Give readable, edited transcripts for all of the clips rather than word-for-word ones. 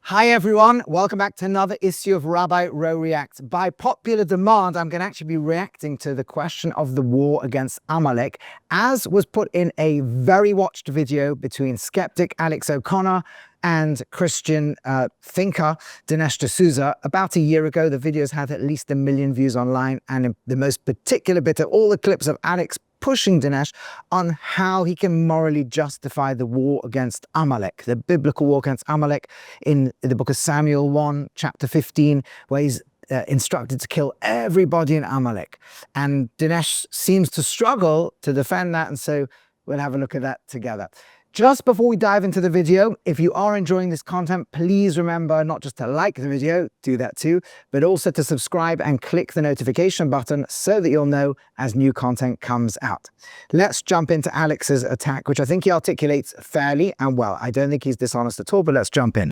Hi everyone, welcome back to another issue of Rabbi Ro Reacts. By popular demand, I'm going to actually be reacting to the question of the war against Amalek, as was put in a very watched video between skeptic Alex O'Connor and Christian thinker Dinesh D'Souza about a year ago. The video's had at least 1 million views online, and the most particular bit of all the clips of Alex pushing Dinesh on how he can morally justify the war against Amalek, the biblical war against Amalek in the book of Samuel 1, chapter 15, where he's instructed to kill everybody in Amalek. And Dinesh seems to struggle to defend that, and so we'll have a look at that together. Just before we dive into the video, if you are enjoying this content, please remember not just to like the video, do that too, but also to subscribe and click the notification button so that you'll know as new content comes out. Let's jump into Alex's attack, which I think he articulates fairly and well. I don't think he's dishonest at all, but let's jump in.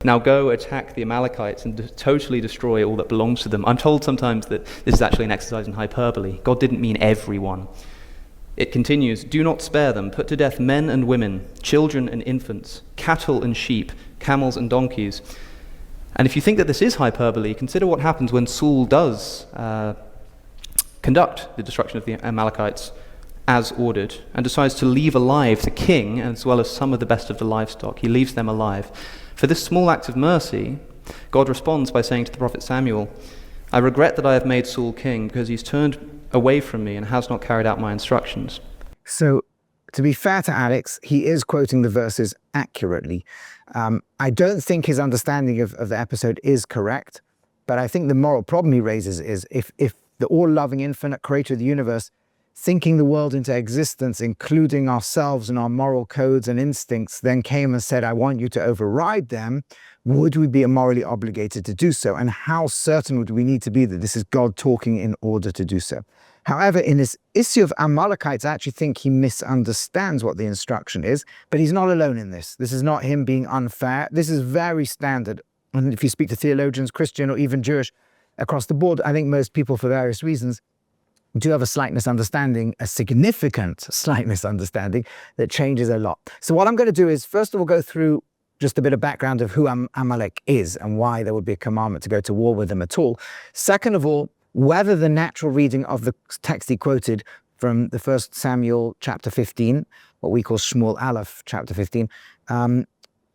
Now go attack the Amalekites and totally destroy all that belongs to them. I'm told sometimes that this is actually an exercise in hyperbole. God didn't mean everyone. It continues, do not spare them, put to death men and women, children and infants, cattle and sheep, camels and donkeys. And if you think that this is hyperbole, consider what happens when Saul does conduct the destruction of the Amalekites as ordered and decides to leave alive the king as well as some of the best of the livestock. He leaves them alive. For this small act of mercy, God responds by saying to the prophet Samuel, I regret that I have made Saul king because he's turned away from me and has not carried out my instructions. So, to be fair to Alex, he is quoting the verses accurately. I don't think his understanding of the episode is correct, but I think the moral problem he raises is if the all-loving, infinite creator of the universe, thinking the world into existence, including ourselves and our moral codes and instincts, then came and said, I want you to override them, would we be morally obligated to do so? And how certain would we need to be that this is God talking in order to do so? However, in this issue of Amalekites, I actually think he misunderstands what the instruction is, but he's not alone in this. This is not him being unfair. This is very standard. And if you speak to theologians, Christian or even Jewish, across the board, I think most people, for various reasons, do have a slight misunderstanding, a significant slight misunderstanding that changes a lot. So what I'm going to do is, first of all, go through just a bit of background of who Amalek is and why there would be a commandment to go to war with them at all. Second of all, whether the natural reading of the text he quoted from the 1 Samuel chapter 15, what we call Shmuel Aleph chapter 15,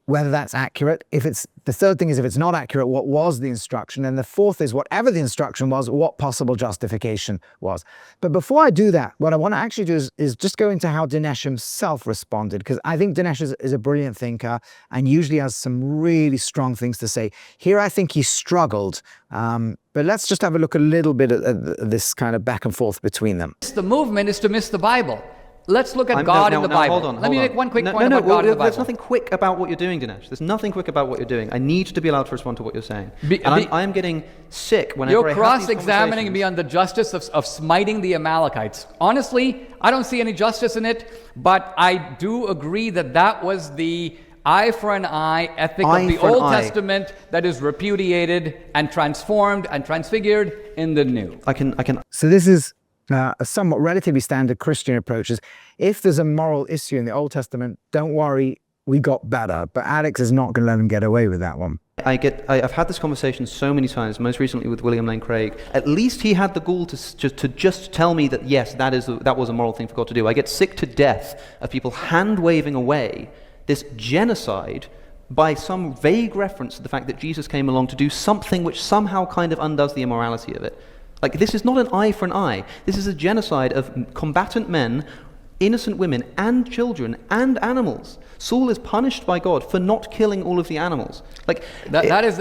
whether that's accurate. The third thing is, if it's not accurate, what was the instruction? And the fourth is, whatever the instruction was, what possible justification was. But before I do that, what I want to actually do is just go into how Dinesh himself responded, because I think Dinesh is a brilliant thinker and usually has some really strong things to say. Here, I think he struggled. But let's just have a look a little bit at this kind of back and forth between them. The movement is to miss the Bible. Let's look at God in the Bible. Hold on. Let me make one quick point about God in the Bible. There's nothing quick about what you're doing, Dinesh. There's nothing quick about what you're doing. I need to be allowed to respond to what you're saying. I am getting sick whenever I have these cross-examining me on the justice of smiting the Amalekites. Honestly, I don't see any justice in it, but I do agree that was the eye for an eye ethic of the Old Testament that is repudiated and transformed and transfigured in the New. I can. So this is a somewhat relatively standard Christian approach. Is if there's a moral issue in the Old Testament, don't worry, we got better. But Alex is not going to let him get away with that one. I've had this conversation so many times, most recently with William Lane Craig. At least he had the gall to just tell me that, yes, that was a moral thing for God to do. I get sick to death of people hand-waving away this genocide by some vague reference to the fact that Jesus came along to do something which somehow kind of undoes the immorality of it. Like, this is not an eye for an eye. This is a genocide of combatant men, innocent women, and children, and animals. Saul is punished by God for not killing all of the animals. Like that is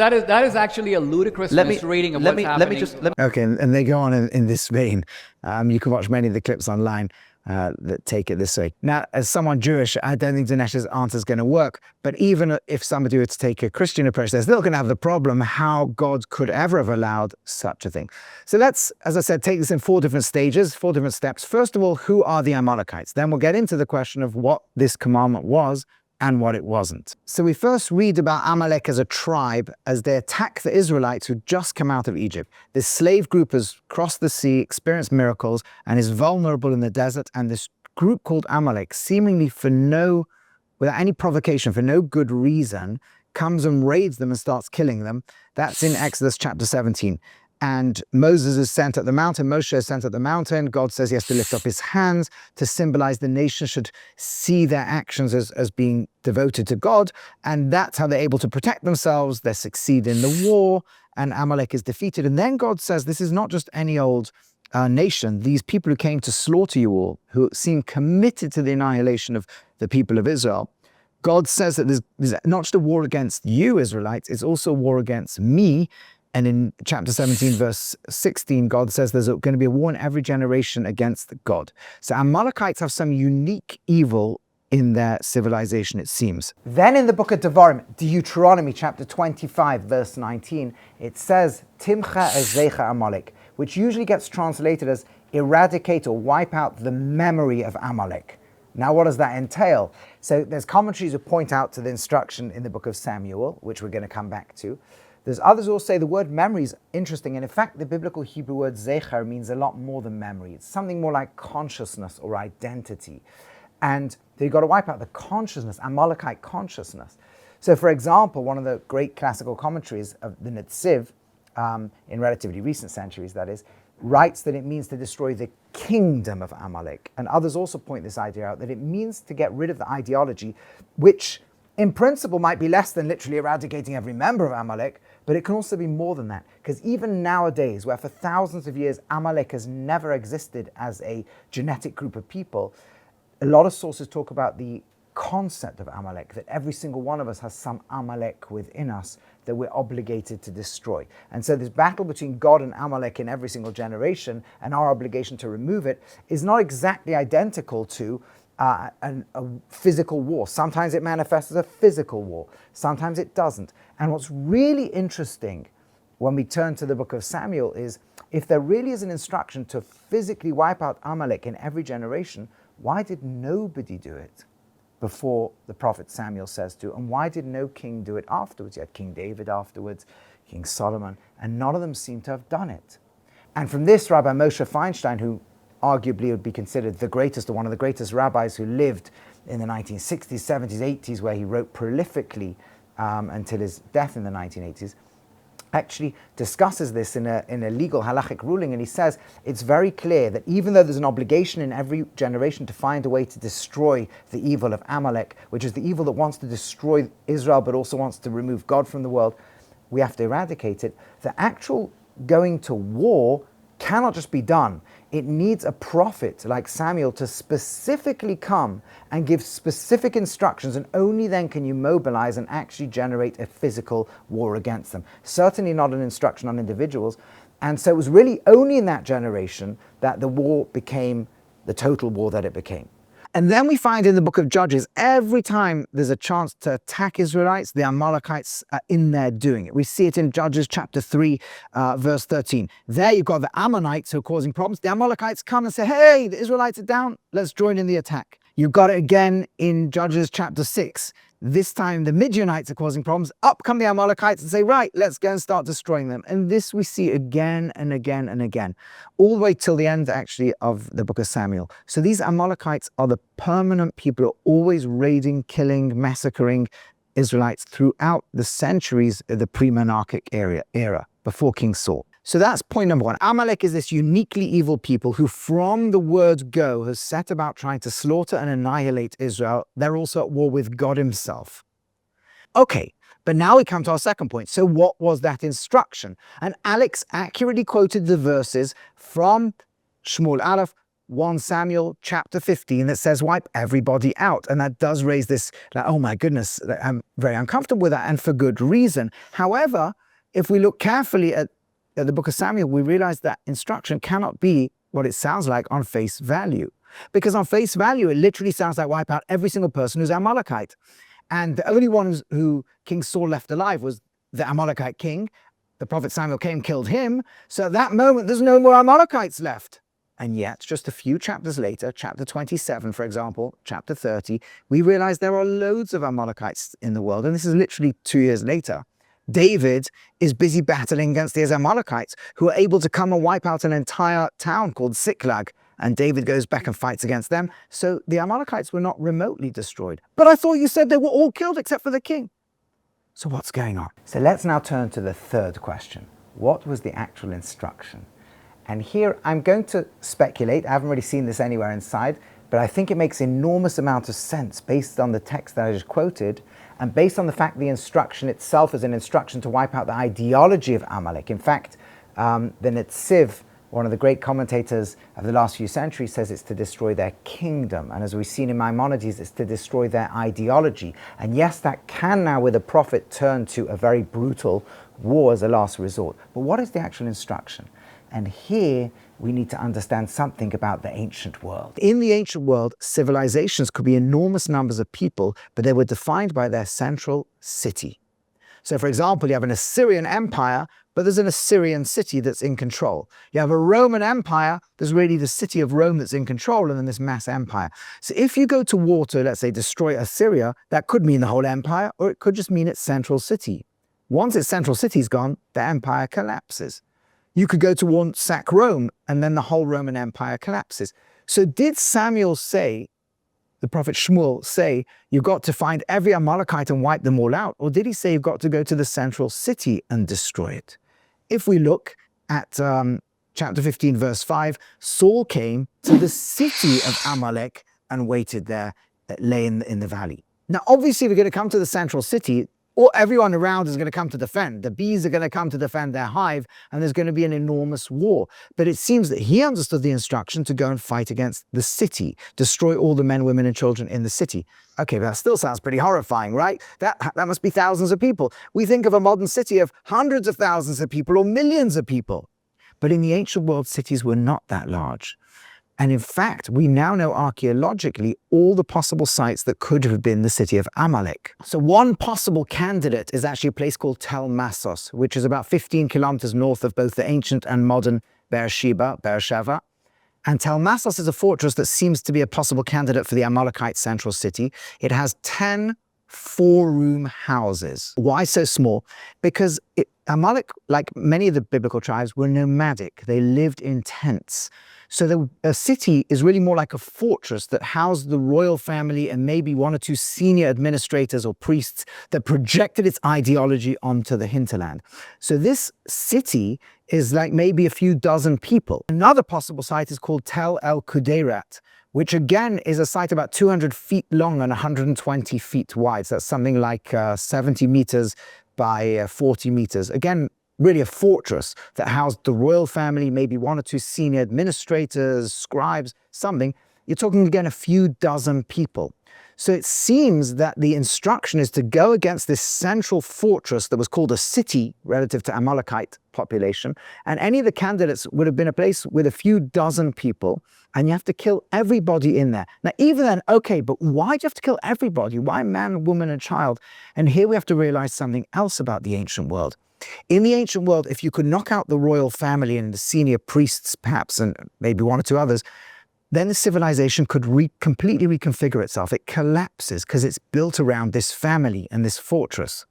actually a ludicrous misreading of what's happening. Okay, and they go on in this vein. You can watch many of the clips online that take it this way. Now, as someone Jewish, I don't think Dinesh's answer is going to work. But even if somebody were to take a Christian approach, they're still going to have the problem how God could ever have allowed such a thing. So let's, as I said, take this in 4 different stages, 4 different steps. First of all, who are the Amalekites? Then we'll get into the question of what this commandment was and what it wasn't. So we first read about Amalek as a tribe as they attack the Israelites who just come out of Egypt. This slave group has crossed the sea, experienced miracles, and is vulnerable in the desert. And this group called Amalek, seemingly without any provocation, for no good reason, comes and raids them and starts killing them. That's in Exodus chapter 17. And Moses is sent at the mountain. Moshe is sent at the mountain. God says he has to lift up his hands to symbolize the nation should see their actions as being devoted to God. And that's how they're able to protect themselves. They succeed in the war, and Amalek is defeated. And then God says, this is not just any old nation. These people who came to slaughter you all, who seem committed to the annihilation of the people of Israel. God says that there's not just a war against you, Israelites, it's also a war against me. And in chapter 17, verse 16, God says there's going to be a war in every generation against God. So Amalekites have some unique evil in their civilization, it seems. Then in the book of Devarim, Deuteronomy chapter 25, verse 19, it says, Timcha ezecha Amalek, which usually gets translated as eradicate or wipe out the memory of Amalek. Now, what does that entail? So there's commentaries who point out to the instruction in the book of Samuel, which we're going to come back to. There's others who will say the word memory is interesting, and in fact, the biblical Hebrew word zecher means a lot more than memory. It's something more like consciousness or identity. And you've got to wipe out the consciousness, Amalekite consciousness. So, for example, one of the great classical commentaries of the Netziv, in relatively recent centuries, that is, writes that it means to destroy the kingdom of Amalek. And others also point this idea out, that it means to get rid of the ideology, which in principle might be less than literally eradicating every member of Amalek, but it can also be more than that. Because even nowadays, where for thousands of years Amalek has never existed as a genetic group of people, a lot of sources talk about the concept of Amalek, that every single one of us has some Amalek within us that we're obligated to destroy. And so this battle between God and Amalek in every single generation, and our obligation to remove it, is not exactly identical to a physical war. Sometimes it manifests as a physical war, sometimes it doesn't. And what's really interesting when we turn to the book of Samuel is, if there really is an instruction to physically wipe out Amalek in every generation, why did nobody do it before the prophet Samuel says to? And why did no king do it afterwards? You had King David afterwards, King Solomon, and none of them seem to have done it. And from this, Rabbi Moshe Feinstein, who arguably would be considered the greatest or one of the greatest rabbis who lived in the 1960s, 70s, 80s, where he wrote prolifically until his death in the 1980s, actually discusses this in a legal halachic ruling, and he says it's very clear that even though there's an obligation in every generation to find a way to destroy the evil of Amalek, which is the evil that wants to destroy Israel but also wants to remove God from the world, we have to eradicate it. The actual going to war cannot just be done. It needs a prophet like Samuel to specifically come and give specific instructions, and only then can you mobilize and actually generate a physical war against them. Certainly not an instruction on individuals. And so it was really only in that generation that the war became the total war that it became. And then we find in the book of Judges, every time there's a chance to attack Israelites, the Amalekites are in there doing it. We see it in Judges chapter 3, verse 13. There you've got the Ammonites who are causing problems. The Amalekites come and say, hey, the Israelites are down, let's join in the attack. You've got it again in Judges chapter 6. This time the Midianites are causing problems. Up come the Amalekites and say, right, let's go and start destroying them. And this we see again and again and again, all the way till the end, actually, of the book of Samuel. So these Amalekites are the permanent people who are always raiding, killing, massacring Israelites throughout the centuries of the pre-monarchic era, before King Saul. So that's point number one. Amalek is this uniquely evil people who, from the word go, has set about trying to slaughter and annihilate Israel. They're also at war with God himself. Okay, but now we come to our second point. So what was that instruction? And Alex accurately quoted the verses from Shmuel Aleph, 1 Samuel chapter 15 that says wipe everybody out. And that does raise this, like, oh my goodness, I'm very uncomfortable with that, and for good reason. However, if we look carefully at the book of Samuel, we realize that instruction cannot be what it sounds like on face value. Because on face value, it literally sounds like wipe out every single person who's Amalekite. And the only one who King Saul left alive was the Amalekite king. The prophet Samuel came, killed him. So at that moment, there's no more Amalekites left. And yet, just a few chapters later, chapter 27, for example, chapter 30, we realize there are loads of Amalekites in the world. And this is literally 2 years later. David is busy battling against these Amalekites who are able to come and wipe out an entire town called Siklag. And David goes back and fights against them. So the Amalekites were not remotely destroyed. But I thought you said they were all killed except for the king. So what's going on? So let's now turn to the third question. What was the actual instruction? And here I'm going to speculate. I haven't really seen this anywhere inside, but I think it makes enormous amount of sense based on the text that I just quoted and based on the fact the instruction itself is an instruction to wipe out the ideology of Amalek. In fact, the Netziv, one of the great commentators of the last few centuries, says it's to destroy their kingdom. And as we've seen in Maimonides, it's to destroy their ideology. And yes, that can now, with a prophet, turn to a very brutal war as a last resort. But what is the actual instruction? And here we need to understand something about the ancient world. In the ancient world, civilizations could be enormous numbers of people, but they were defined by their central city. So for example, you have an Assyrian empire, but there's an Assyrian city that's in control. You have a Roman empire, there's really the city of Rome that's in control, and then this mass empire. So if you go to war to, let's say, destroy Assyria, that could mean the whole empire, or it could just mean its central city. Once its central city's gone, the empire collapses. You could go to war and sack Rome, and then the whole Roman Empire collapses. So did Samuel say, the prophet Shmuel say, you've got to find every Amalekite and wipe them all out? Or did he say you've got to go to the central city and destroy it? If we look at chapter 15, verse 5, Saul came to the city of Amalek and waited there, that lay in the valley. Now, obviously, we're going to come to the central city, or everyone around is going to come to defend. The bees are going to come to defend their hive, and there's going to be an enormous war. But it seems that he understood the instruction to go and fight against the city, destroy all the men, women, and children in the city. Okay, but that still sounds pretty horrifying, right? That must be thousands of people. We think of a modern city of hundreds of thousands of people or millions of people. But in the ancient world, cities were not that large. And in fact, we now know archaeologically all the possible sites that could have been the city of Amalek. So one possible candidate is actually a place called Tel Massos, which is about 15 kilometers north of both the ancient and modern Beersheba. And Tel Massos is a fortress that seems to be a possible candidate for the Amalekite central city. It has 10 four-room houses. Why so small? Because Amalek, like many of the biblical tribes, were nomadic. They lived in tents. So a city is really more like a fortress that housed the royal family and maybe one or two senior administrators or priests that projected its ideology onto the hinterland. So this city is like maybe a few dozen people. Another possible site is called Tel El Kudeirat, which again is a site about 200 feet long and 120 feet wide. So that's something like 70 meters by 40 meters. Again, really a fortress that housed the royal family, maybe one or two senior administrators, scribes, something. You're talking again a few dozen people. So it seems that the instruction is to go against this central fortress that was called a city relative to Amalekite population. And any of the candidates would have been a place with a few dozen people, and you have to kill everybody in there. Now, even then, okay, but why do you have to kill everybody? Why man, woman, and child? And here we have to realize something else about the ancient world. In the ancient world, if you could knock out the royal family and the senior priests, perhaps, and maybe one or two others, then the civilization could completely reconfigure itself. It collapses because it's built around this family and this fortress.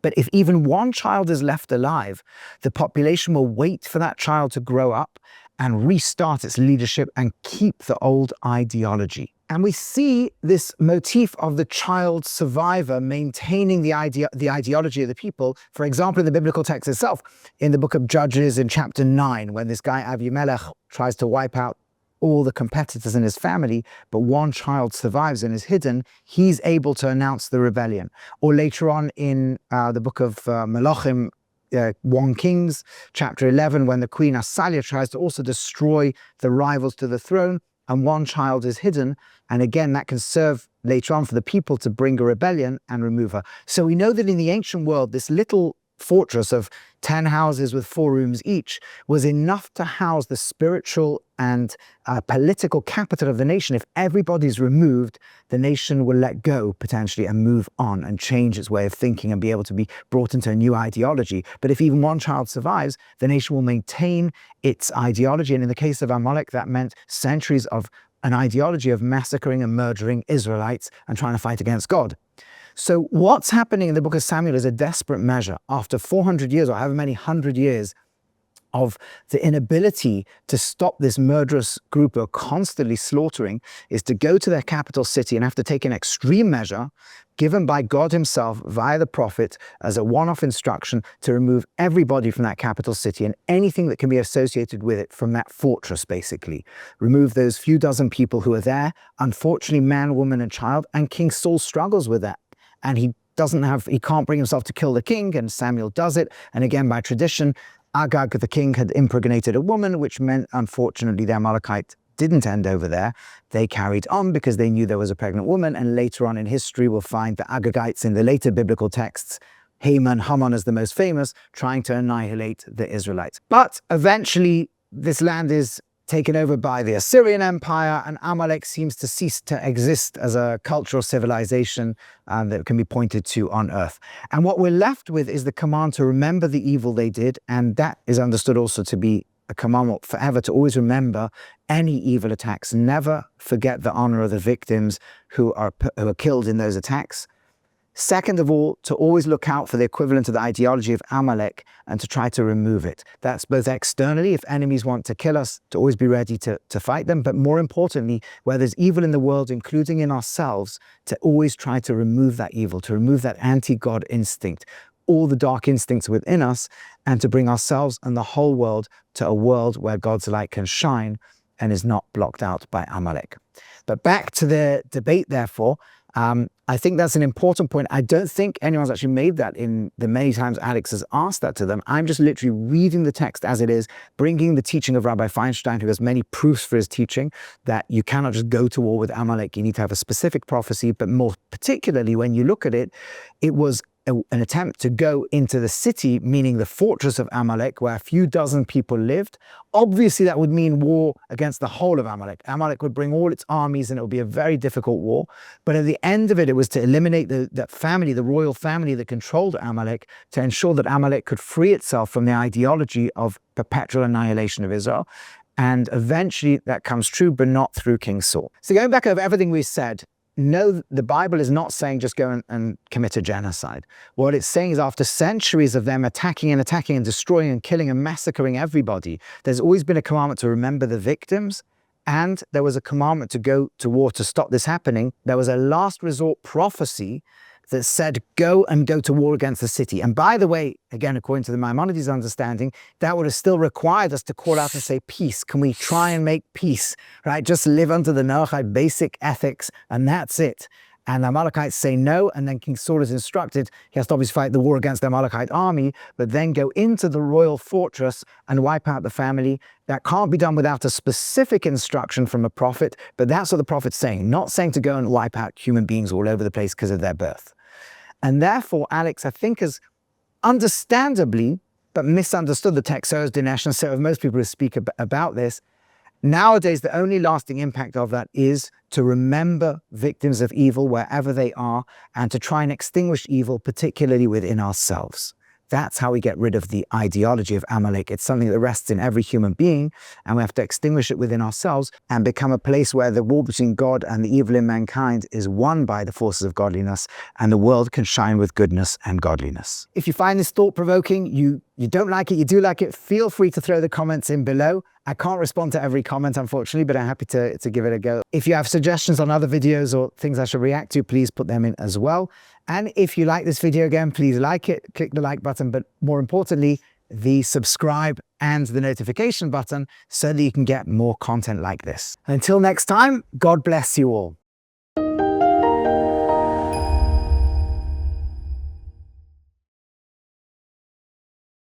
But if even one child is left alive, the population will wait for that child to grow up and restart its leadership and keep the old ideology. And we see this motif of the child survivor maintaining the ideology of the people. For example, in the biblical text itself, in the book of Judges in chapter 9, when this guy Avimelech tries to wipe out all the competitors in his family, but one child survives and is hidden, he's able to announce the rebellion. Or later on in the book of Melachim, 1 Kings, chapter 11, when the queen Asalia tries to also destroy the rivals to the throne, and one child is hidden, and again, that can serve later on for the people to bring a rebellion and remove her. So we know that in the ancient world, this little fortress of 10 houses with 4 rooms each was enough to house the spiritual and political capital of the nation. If everybody's removed, the nation will let go potentially and move on and change its way of thinking and be able to be brought into a new ideology. But if even one child survives, the nation will maintain its ideology. And in the case of Amalek, that meant centuries of an ideology of massacring and murdering Israelites and trying to fight against God. So what's happening in the book of Samuel is a desperate measure. After 400 years or however many 100 years of the inability to stop this murderous group who are constantly slaughtering, is to go to their capital city and have to take an extreme measure given by God himself via the prophet as a one-off instruction to remove everybody from that capital city and anything that can be associated with it from that fortress, basically. Remove those few dozen people who are there, unfortunately man, woman and child, and King Saul struggles with that. And he can't bring himself to kill the king, and Samuel does it. And again, by tradition, Agag, the king, had impregnated a woman, which meant, unfortunately, the Amalekite didn't end over there. They carried on because they knew there was a pregnant woman. And later on in history, we'll find the Agagites in the later biblical texts, Haman is the most famous, trying to annihilate the Israelites. But eventually, this land is taken over by the Assyrian Empire, and Amalek seems to cease to exist as a cultural civilization that can be pointed to on earth. And what we're left with is the command to remember the evil they did, and that is understood also to be a commandment forever, to always remember any evil attacks. Never forget the honor of the victims who are killed in those attacks. Second of all, to always look out for the equivalent of the ideology of Amalek and to try to remove it. That's both externally, if enemies want to kill us, to always be ready to fight them, but more importantly, where there's evil in the world, including in ourselves, to always try to remove that evil, to remove that anti-God instinct, all the dark instincts within us, and to bring ourselves and the whole world to a world where God's light can shine and is not blocked out by Amalek. But back to the debate, therefore, I think that's an important point. I don't think anyone's actually made that in the many times Alex has asked that to them. I'm just literally reading the text as it is, bringing the teaching of Rabbi Feinstein, who has many proofs for his teaching, that you cannot just go to war with Amalek. You need to have a specific prophecy, but more particularly when you look at it, it was an attempt to go into the city, meaning the fortress of Amalek, where a few dozen people lived. Obviously, that would mean war against the whole of Amalek. Amalek would bring all its armies, and it would be a very difficult war. But at the end of it, it was to eliminate that family, the royal family that controlled Amalek, to ensure that Amalek could free itself from the ideology of perpetual annihilation of Israel. And eventually that comes true, but not through King Saul. So going back over everything we said, no, the Bible is not saying just go and commit a genocide. What it's saying is after centuries of them attacking and destroying and killing and massacring everybody, there's always been a commandment to remember the victims, and there was a commandment to go to war to stop this happening. There was a last resort prophecy that said, go to war against the city. And by the way, again, according to the Maimonides understanding, that would have still required us to call out and say, peace. Can we try and make peace, right? Just live under the Noachide basic ethics, and that's it. And the Amalekites say no, and then King Saul is instructed, he has to obviously fight the war against the Amalekite army, but then go into the royal fortress and wipe out the family. That can't be done without a specific instruction from a prophet, but that's what the prophet's saying, not saying to go and wipe out human beings all over the place because of their birth. And therefore, Alex, I think, has understandably, but misunderstood the text. So has Dinesh, and so have most people who speak about this. Nowadays, the only lasting impact of that is to remember victims of evil wherever they are, and to try and extinguish evil, particularly within ourselves. That's how we get rid of the ideology of Amalek. It's something that rests in every human being, and we have to extinguish it within ourselves and become a place where the war between God and the evil in mankind is won by the forces of godliness, and the world can shine with goodness and godliness. If you find this thought-provoking, you don't like it, you do like it, feel free to throw the comments in below. I can't respond to every comment, unfortunately, but I'm happy to give it a go. If you have suggestions on other videos or things I should react to, please put them in as well. And if you like this video, again, please like it, click the like button, but more importantly, the subscribe and the notification button so that you can get more content like this. Until next time, God bless you all.